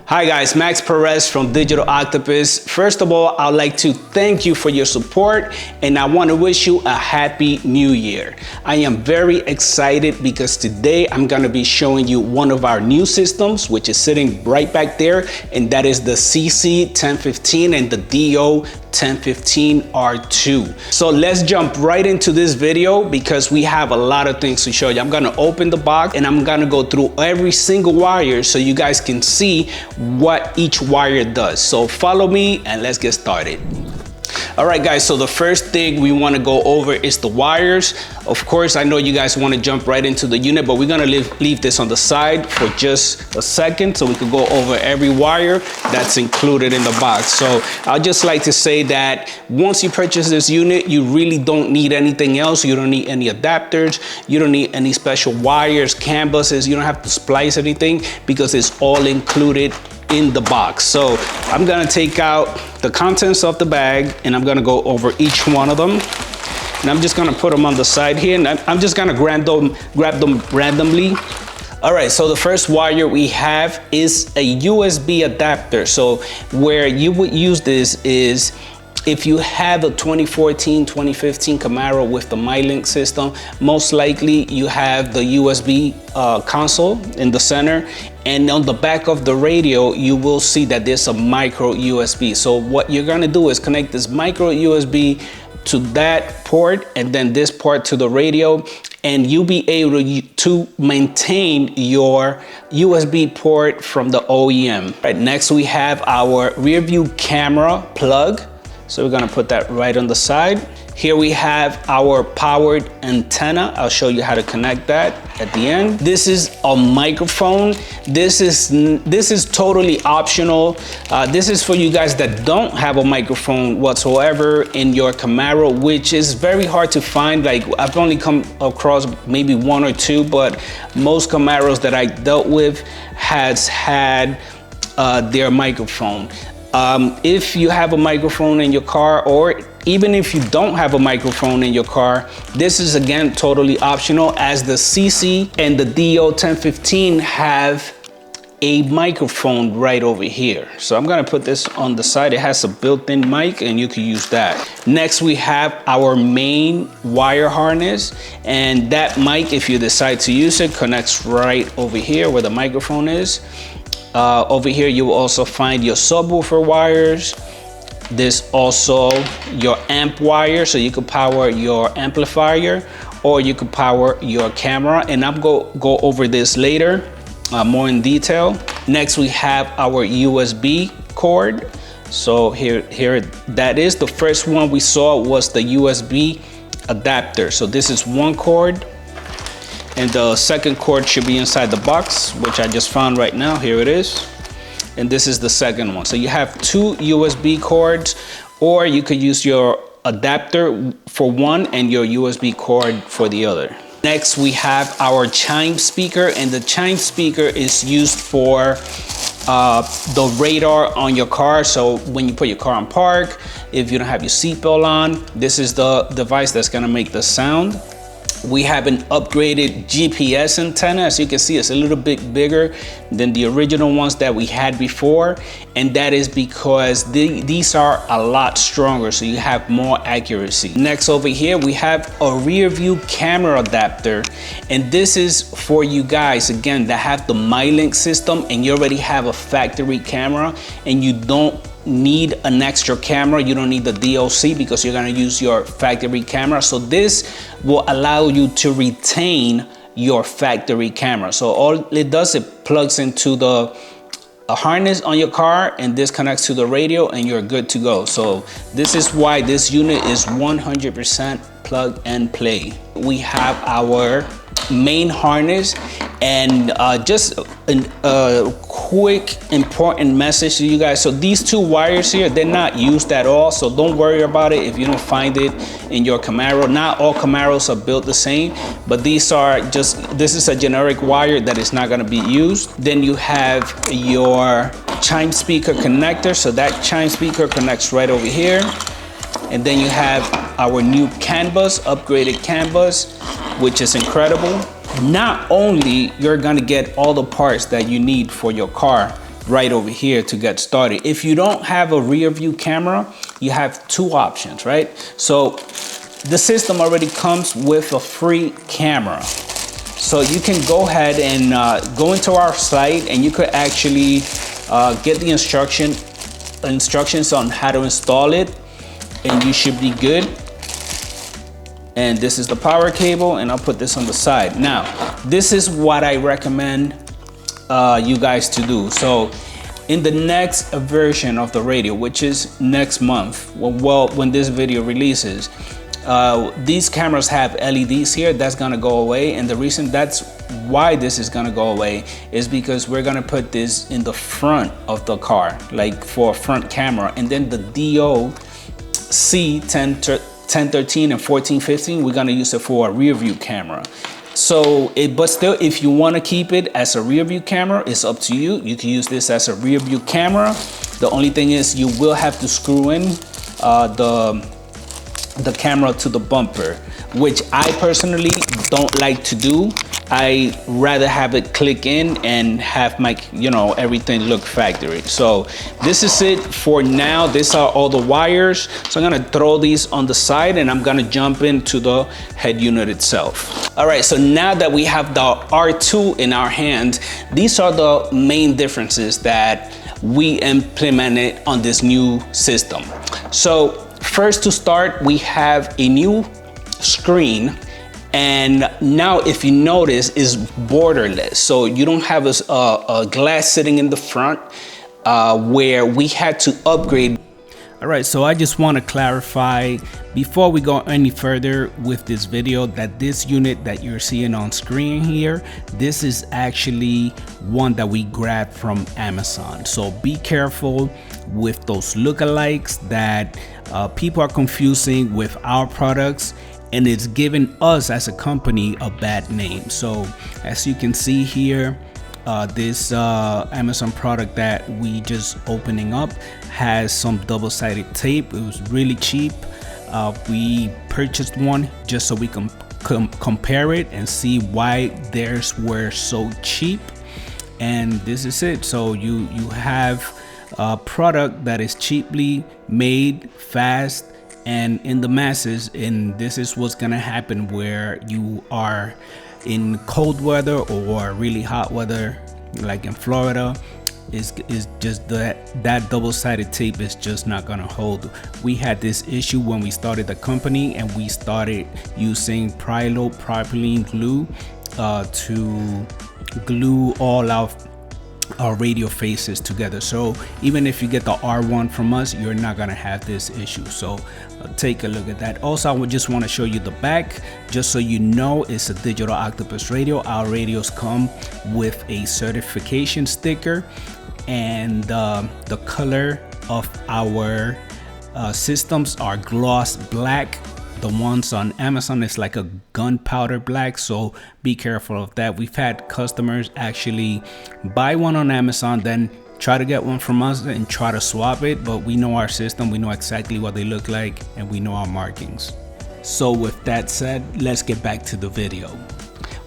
Hi guys, Max Perez from Digital Octopus. First of all, I'd like to thank you for your support and I want to wish you a happy new year. I am very excited because today I'm going to be showing you one of our new systems, which is sitting right back there, and that is the CC-1015 and the DO-1015 R2. So let's jump right into this video because we have a lot of things to show you. I'm going to open the box and I'm going to go through every single wire so you guys can see what each wire does. So follow me and let's get started. All right guys, so the first thing we want to go over is the wires. Of course, I know you guys want to jump right into the unit, but we're going to leave this on the side for just a second so we can go over every wire that's included in the box. So I'd just like to say that once you purchase this unit, you really don't need anything else. You don't need any adapters. You don't need any special wires, CAN buses. You don't have to splice anything because it's all included in the box. So I'm gonna take out the contents of the bag and I'm gonna go over each one of them. And I'm just gonna put them on the side here and I'm just gonna grab them randomly. All right, so the first wire we have is a USB adapter. So where you would use this is if you have a 2014, 2015 Camaro with the MyLink system, most likely you have the USB console in the center, and on the back of the radio, you will see that there's a micro USB. So what you're gonna do is connect this micro USB to that port and then this port to the radio, and you'll be able to maintain your USB port from the OEM. Right, next we have our rear view camera plug. So we're gonna put that right on the side. Here we have our powered antenna. I'll show you how to connect that at the end. This is a microphone. This is totally optional. This is for you guys that don't have a microphone whatsoever in your Camaro, which is very hard to find. Like I've only come across maybe one or two, but most Camaros that I dealt with has had their microphone. If you have a microphone in your car, or even if you don't have a microphone in your car, this is again totally optional, as the CC and the DO-1015 have a microphone right over here. So I'm gonna put this on the side. It has a built-in mic and you can use that. Next we have our main wire harness, and that mic, if you decide to use it, connects right over here where the microphone is. Over here you will also find your subwoofer wires. There's also your amp wire, so you could power your amplifier or you could power your camera, and I'm go over this later more in detail. Next we have our USB cord. So here that is the first one we saw was the USB adapter. So this is one cord, and the second cord should be inside the box, which I just found right now. Here it is. And this is the second one. So you have two USB cords, or you could use your adapter for one and your USB cord for the other. Next, we have our chime speaker, and the chime speaker is used for the radar on your car. So when you put your car on park, if you don't have your seatbelt on, this is the device that's gonna make the sound. We have an upgraded GPS antenna. As you can see, it's a little bit bigger than the original ones that we had before. And that is because these are a lot stronger, so you have more accuracy. Next over here, we have a rear view camera adapter. And this is for you guys, again, that have the MyLink system and you already have a factory camera and you don't need an extra camera. You don't need the DOC because you're gonna use your factory camera. So this will allow you to retain your factory camera. So all it does, it plugs into the harness on your car and this connects to the radio and you're good to go. So this is why this unit is 100% plug and play. We have our main harness, and just a quick important message to you guys. So these two wires here, they're not used at all, so don't worry about it if you don't find it in your Camaro. Not all Camaros are built the same, but these are just, this is a generic wire that is not going to be used. Then you have your chime speaker connector, so that chime speaker connects right over here. And then you have our new CAN bus, upgraded CAN bus, which is incredible. Not only you're gonna get all the parts that you need for your car right over here to get started. If you don't have a rear view camera, you have two options, right? So the system already comes with a free camera. So you can go ahead and go into our site, and you could actually get the instructions on how to install it, and you should be good. And this is the power cable, and I'll put this on the side. Now, this is what I recommend you guys to do. So in the next version of the radio, which is next month, well, when this video releases, these cameras have LEDs here. That's gonna go away, and the reason that's why this is gonna go away is because we're gonna put this in the front of the car, like for a front camera, and then the DO-1015 and 1415, we're gonna use it for a rear view camera. So, but still, if you want to keep it as a rear view camera, it's up to you. You can use this as a rear view camera. The only thing is you will have to screw in the camera to the bumper, which I personally don't like to do. I rather have it click in and have my, everything look factory. So this is it for now. These are all the wires. So I'm gonna throw these on the side, and I'm gonna jump into the head unit itself. All right, so now that we have the R2 in our hand, these are the main differences that we implemented on this new system. So first, to start, we have a new screen. And now, if you notice, is borderless. So you don't have a glass sitting in the front where we had to upgrade. All right, so I just want to clarify before we go any further with this video that this unit that you're seeing on screen here, this is actually one that we grabbed from Amazon. So be careful with those lookalikes that people are confusing with our products, and it's giving us as a company a bad name. So as you can see here, this Amazon product that we just opening up has some double-sided tape. It was really cheap. We purchased one just so we can compare it and see why theirs were so cheap. And this is it. So you have a product that is cheaply made, fast, and in the masses. And this is what's gonna happen where you are in cold weather or really hot weather, like in Florida. Is just that double-sided tape is just not gonna hold. We had this issue when we started the company, and we started using propylene glue to glue all our radio faces together. So even if you get the R1 from us, you're not gonna have this issue. So take a look at that. Also, I would just want to show you the back, just so you know it's a Digital Octopus radio. Our radios come with a certification sticker, and the color of our systems are gloss black. The ones on Amazon is like a gunpowder black, so be careful of that. We've had customers actually buy one on Amazon, then try to get one from us and try to swap it, but we know our system, we know exactly what they look like, and we know our markings. So with that said, let's get back to the video.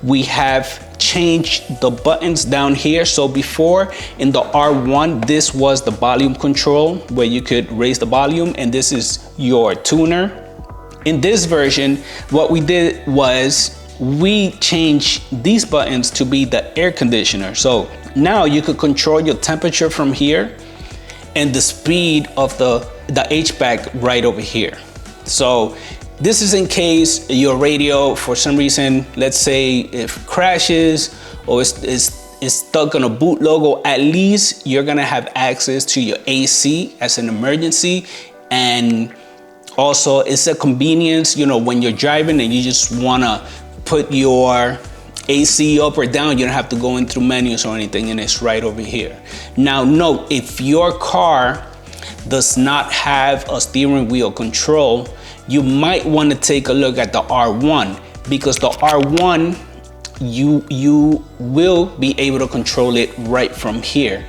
We have changed the buttons down here. So before, in the R1, this was the volume control where you could raise the volume, and this is your tuner. In this version, what we did was we changed these buttons to be the air conditioner. So now you could control your temperature from here and the speed of the HVAC right over here. So this is in case your radio, for some reason, let's say if crashes or is stuck on a boot logo, at least you're gonna have access to your AC as an emergency. And also, it's a convenience, when you're driving and you just wanna put your AC up or down, you don't have to go in through menus or anything, and it's right over here. Now note, if your car does not have a steering wheel control, you might want to take a look at the R1, because the R1, you will be able to control it right from here.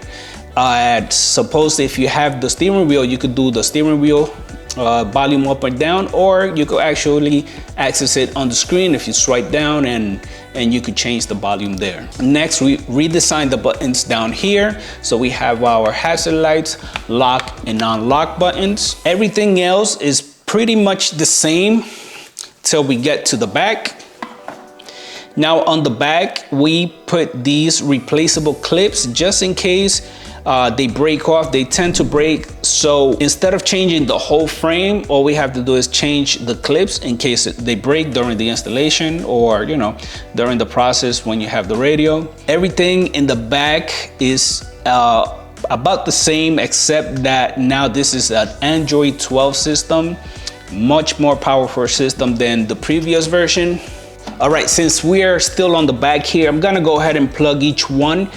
Suppose if you have the steering wheel, you could do the steering wheel volume up or down, or you could actually access it on the screen if you swipe down and and you could change the volume there. Next, we redesigned the buttons down here. So we have our hazard lights, lock and unlock buttons. Everything else is pretty much the same till we get to the back. Now on the back, we put these replaceable clips just in case they break off. They tend to break. So instead of changing the whole frame, all we have to do is change the clips in case they break during the installation or, you know, during the process when you have the radio. Everything in the back is about the same, except that now this is an Android 12 system, much more powerful system than the previous version. All right, since we are still on the back here, I'm gonna go ahead and plug each one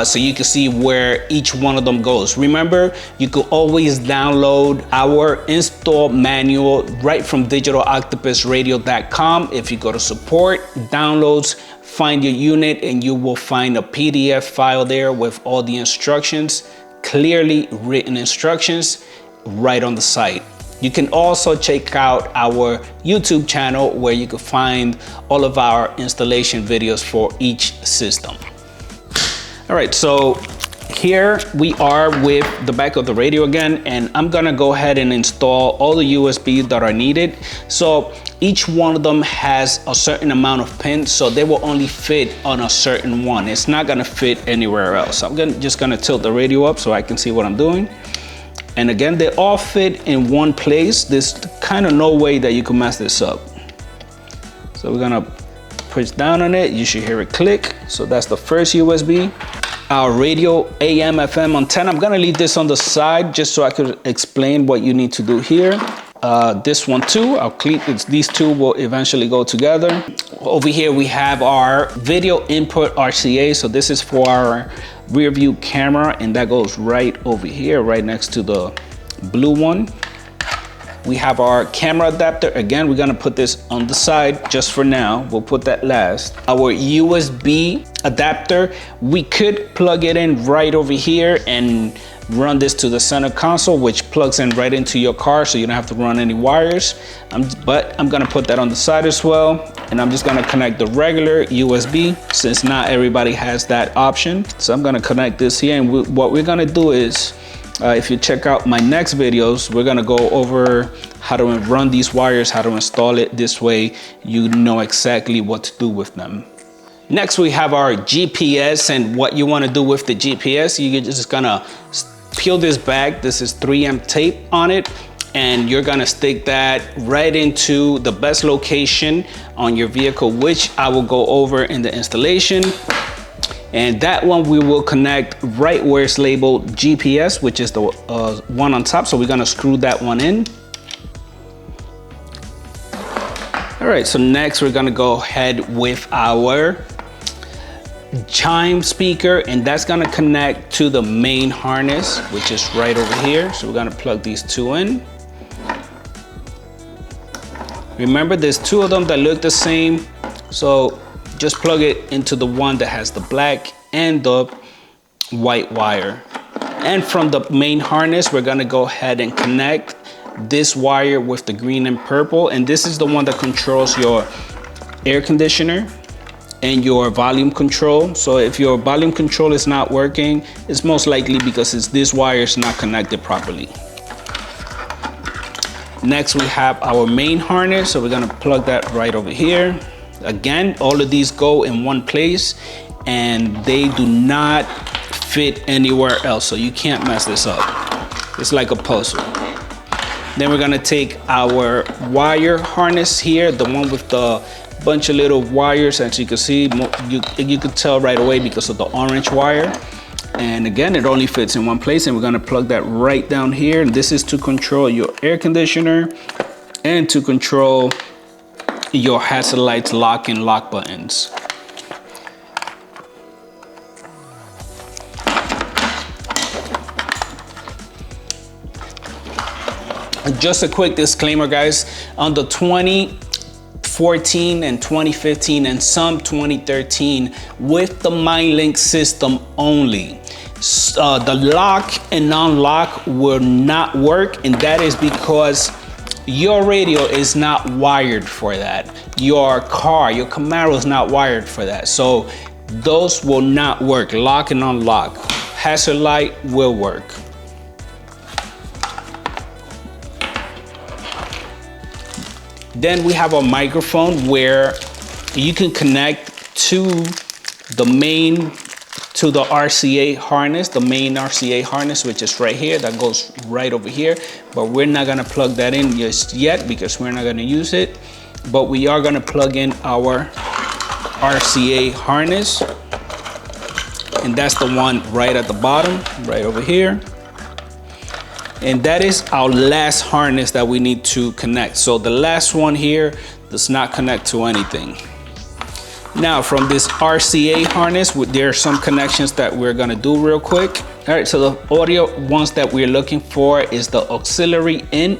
so you can see where each one of them goes. Remember, you could always download our install manual right from digitaloctopusradio.com. If you go to support, downloads, find your unit, and you will find a PDF file there with all the instructions, clearly written instructions right on the site. You can also check out our YouTube channel where you can find all of our installation videos for each system. All right, so here we are with the back of the radio again, and I'm gonna go ahead and install all the USBs that are needed. So each one of them has a certain amount of pins, so they will only fit on a certain one. It's not gonna fit anywhere else. I'm just gonna tilt the radio up so I can see what I'm doing. And again, they all fit in one place. There's kind of no way that you can mess this up. So we're gonna push down on it. You should hear it click. So that's the first USB. Our radio AM FM antenna. I'm gonna leave this on the side just so I could explain what you need to do here. This one too, these two will eventually go together. Over here we have our video input RCA. So this is for our rear view camera, and that goes right over here, right next to the blue one. We have our camera adapter. Again, we're gonna put this on the side just for now. We'll put that last. Our USB adapter, we could plug it in right over here and run this to the center console, which plugs in right into your car, so you don't have to run any wires. But I'm gonna put that on the side as well, and I'm just gonna connect the regular USB since not everybody has that option. So I'm gonna connect this here, and what we're gonna do is, if you check out my next videos, we're gonna go over how to run these wires, how to install it. This way you know exactly what to do with them. Next, we have our GPS, and what you wanna do with the GPS, you're just gonna peel this back. This is 3M tape on it, and you're gonna stick that right into the best location on your vehicle, which I will go over in the installation. And that one we will connect right where it's labeled GPS, which is the one on top. So we're gonna screw that one in. All right, so next we're gonna go ahead with our chime speaker, and that's gonna connect to the main harness, which is right over here. So we're gonna plug these two in. Remember, there's two of them that look the same, so just plug it into the one that has the black and the white wire. And from the main harness, we're gonna go ahead and connect this wire with the green and purple, and this is the one that controls your air conditioner and your volume control. So if your volume control is not working, it's most likely because this wire is not connected properly. Next, we have our main harness. So we're gonna plug that right over here. Again, all of these go in one place and they do not fit anywhere else. So you can't mess this up. It's like a puzzle. Then we're gonna take our wire harness here, the one with the bunch of little wires. As you can see, you could tell right away because of the orange wire. And again, it only fits in one place, and we're gonna plug that right down here. And this is to control your air conditioner and to control your hazard lights lock and lock buttons. Just a quick disclaimer, guys, on the 2014 and 2015 and some 2013 with the MyLink system only, the lock and unlock will not work, and that is because your radio is not wired for that. Your car, your Camaro is not wired for that. So those will not work. Lock and unlock. Hazard light will work. Then we have a microphone where you can connect to the main, to the RCA harness, the main RCA harness, which is right here, that goes right over here. But we're not gonna plug that in just yet because we're not gonna use it. But we are gonna plug in our RCA harness. And that's the one right at the bottom, right over here. And that is our last harness that we need to connect. So the last one here does not connect to anything. Now from this RCA harness, there are some connections that we're gonna do real quick. All right, so the audio ones that we're looking for is the auxiliary in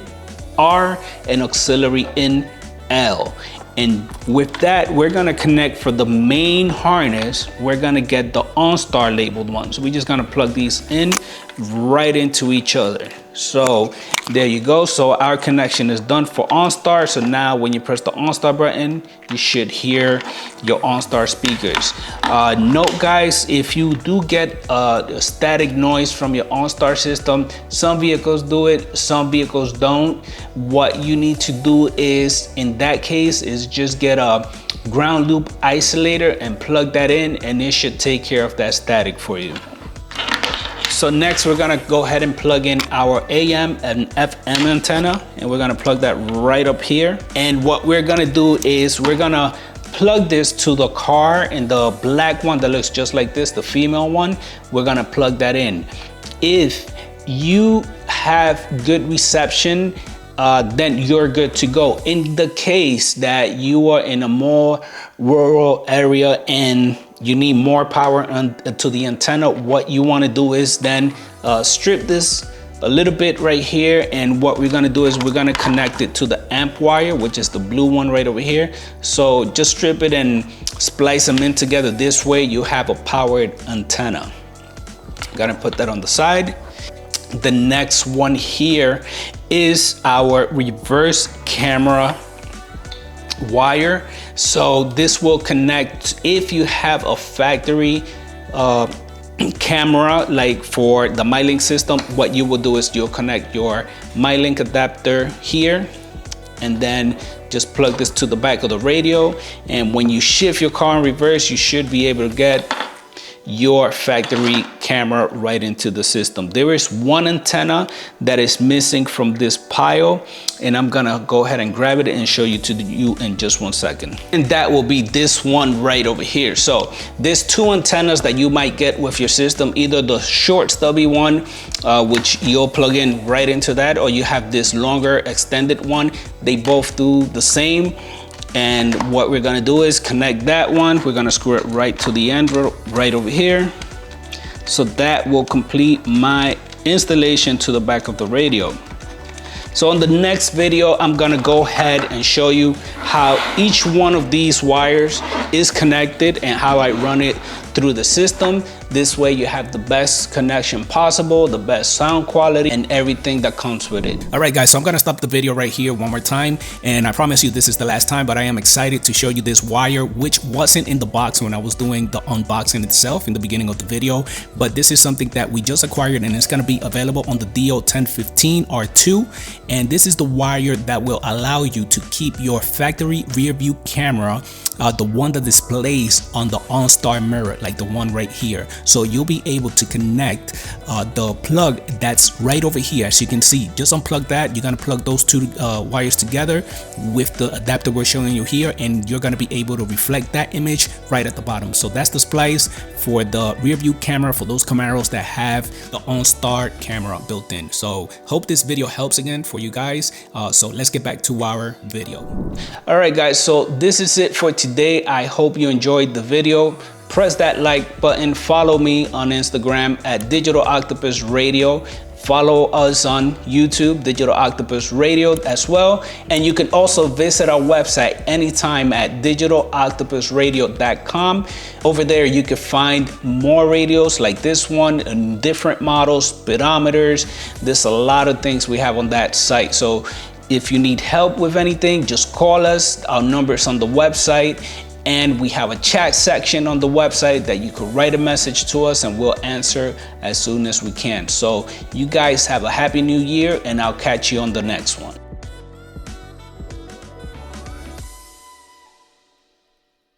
R and auxiliary in L. And with that, we're gonna connect for the main harness, we're gonna get the OnStar labeled one. So we're just gonna plug these in right into each other. So there you go. So our connection is done for OnStar. So now when you press the OnStar button, you should hear your OnStar speakers. Note guys, if you do get a static noise from your OnStar system, some vehicles do it, some vehicles don't. What you need to do is, in that case, is just get a ground loop isolator and plug that in, and it should take care of that static for you. So next we're gonna go ahead and plug in our AM and FM antenna, and we're gonna plug that right up here. And what we're gonna do is we're gonna plug this to the car, and the black one that looks just like this, the female one, we're gonna plug that in. If you have good reception, then you're good to go. In the case that you are in a more rural area and you need more power to the antenna, what you want to do is then strip this a little bit right here, and what we're going to do is we're going to connect it to the amp wire, which is the blue one right over here. So just strip it and splice them in together. This way you have a powered antenna. Gonna put that on the side. The next one here is our reverse camera wire. So this will connect if you have a factory camera, like for the MyLink system. What you will do is you'll connect your MyLink adapter here, and then just plug this to the back of the radio. And when you shift your car in reverse, you should be able to get your factory camera right into the system. There is one antenna that is missing from this pile, and I'm gonna go ahead and grab it and show you in just 1 second. And that will be this one right over here. So there's two antennas that you might get with your system, either the short stubby one, which you'll plug in right into that, or you have this longer extended one. They both do the same. And what we're gonna do is connect that one. We're gonna screw it right to the end right over here. So that will complete my installation to the back of the radio. So on the next video, I'm gonna go ahead and show you how each one of these wires is connected and how I run it through the system. This way you have the best connection possible, the best sound quality, and everything that comes with it. All right guys, so I'm gonna stop the video right here one more time, and I promise you this is the last time, but I am excited to show you this wire, which wasn't in the box when I was doing the unboxing itself in the beginning of the video, but this is something that we just acquired, and it's gonna be available on the DO-1015 R2, and this is the wire that will allow you to keep your factory rear view camera, the one that displays on the OnStar mirror, like the one right here. So you'll be able to connect the plug that's right over here. As you can see, just unplug that. You're gonna plug those two wires together with the adapter we're showing you here, and you're gonna be able to reflect that image right at the bottom. So that's the splice for the rear view camera for those Camaros that have the OnStar camera built in. So hope this video helps again for you guys. So let's get back to our video. All right guys, so this is it for today. I hope you enjoyed the video. Press that like button, follow me on Instagram at Digital Octopus Radio. Follow us on YouTube, Digital Octopus Radio as well. And you can also visit our website anytime at digitaloctopusradio.com. Over there, you can find more radios like this one, and different models, speedometers. There's a lot of things we have on that site. So If you need help with anything, just call us. Our number is on the website, and we have a chat section on the website that you could write a message to us and we'll answer as soon as we can. So you guys have a happy new year, and I'll catch you on the next one.